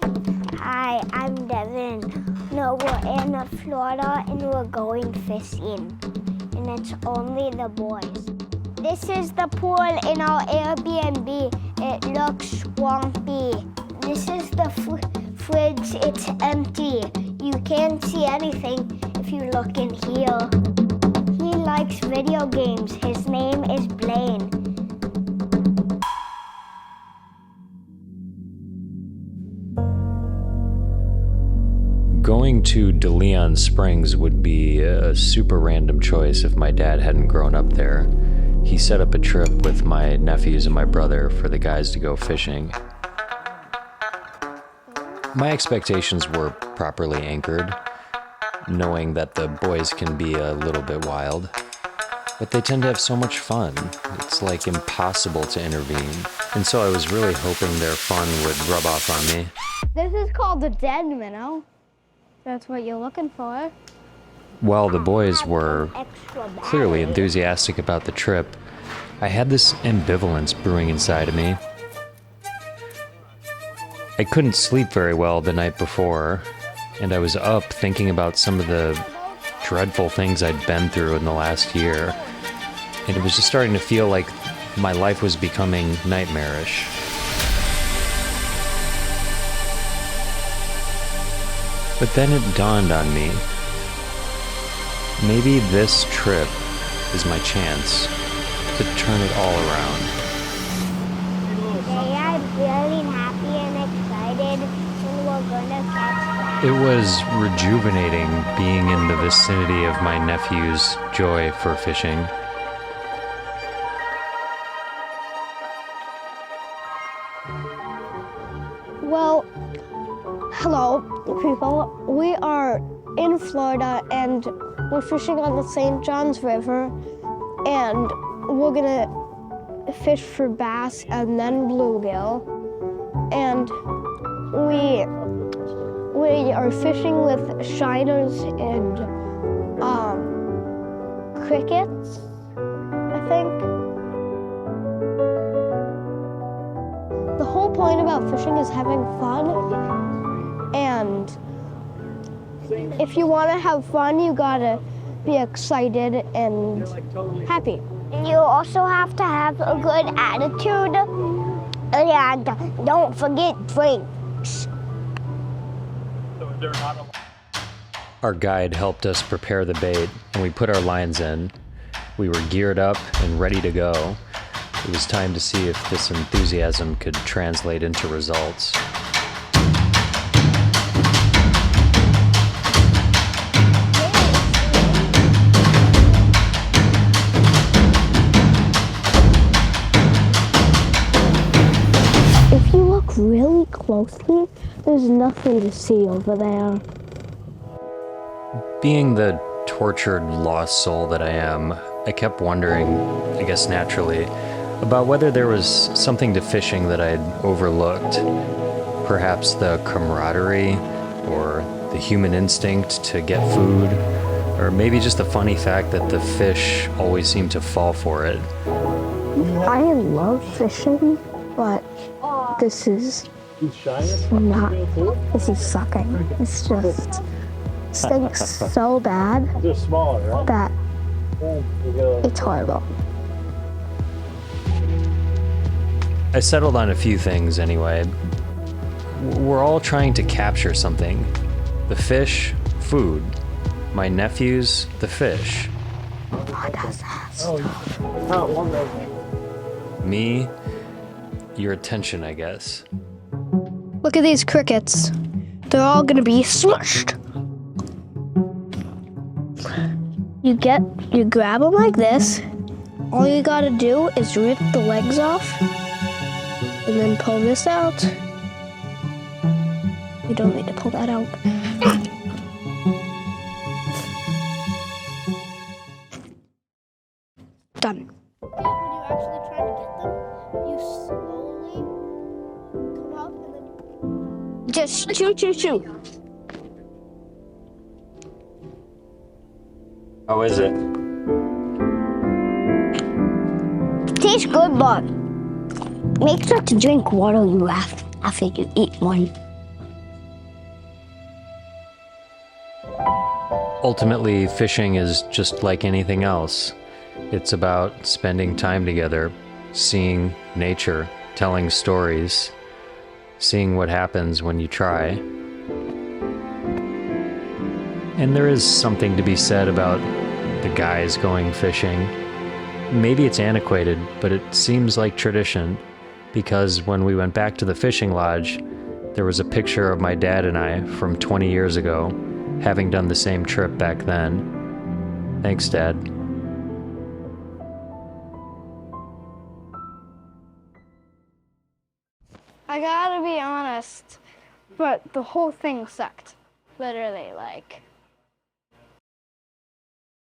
Hi, I'm Devin. No, we're in Florida and we're going fishing. And it's only the boys. This is the pool in our Airbnb. It looks swampy. This is the fridge. It's empty. You can't see anything if you look in here. He likes video games. His name is Blaine. Going to DeLeon Springs would be a super random choice if my dad hadn't grown up there. He set up a trip with my nephews and my brother for the guys to go fishing. My expectations were properly anchored, knowing that the boys can be a little bit wild, but they tend to have so much fun. It's like impossible to intervene. And so I was really hoping their fun would rub off on me. This is called a dead minnow. That's what you're looking for. While the boys were clearly enthusiastic about the trip, I had this ambivalence brewing inside of me. I couldn't sleep very well the night before, and I was up thinking about some of the dreadful things I'd been through in the last year, and it was just starting to feel like my life was becoming nightmarish. But then it dawned on me, maybe this trip is my chance to turn it all around. Today I'm really happy and excited and we're gonna catch that. It was rejuvenating being in the vicinity of my nephew's joy for fishing. Well, hello, people. We are in Florida and we're fishing on the St. Johns River, and we're gonna fish for bass and then bluegill. And we are fishing with shiners and crickets, I think. The whole point about fishing is having fun, and if you want to have fun, you gotta be excited and happy. You also have to have a good attitude and don't forget drinks. Our guide helped us prepare the bait, and we put our lines in. We were geared up and ready to go. It was time to see if this enthusiasm could translate into results. If you look really closely, there's nothing to see over there. Being the tortured, lost soul that I am, I kept wondering, I guess naturally, about whether there was something to fishing that I'd overlooked. Perhaps the camaraderie, or the human instinct to get food, or maybe just the funny fact that the fish always seem to fall for it. I love fishing, but this is not, this is sucking. It's just stinks so bad that it's horrible. I settled on a few things anyway. We're all trying to capture something. The fish, food. My nephews, the fish. What does that stuff? Me, your attention, I guess. Look at these crickets. They're all gonna be smushed. You grab them like this. All you gotta do is rip the legs off and then pull this out. You don't need to pull that out. Done. When you actually try to get them, you slowly come up and then just chew. How is it? Tastes good, but make sure to drink water after you eat one. Ultimately, fishing is just like anything else. It's about spending time together, seeing nature, telling stories, seeing what happens when you try. And there is something to be said about the guys going fishing. Maybe it's antiquated, but it seems like tradition, because when we went back to the fishing lodge, there was a picture of my dad and I from 20 years ago, having done the same trip back then. Thanks, Dad. I gotta be honest, but the whole thing sucked. Literally, like,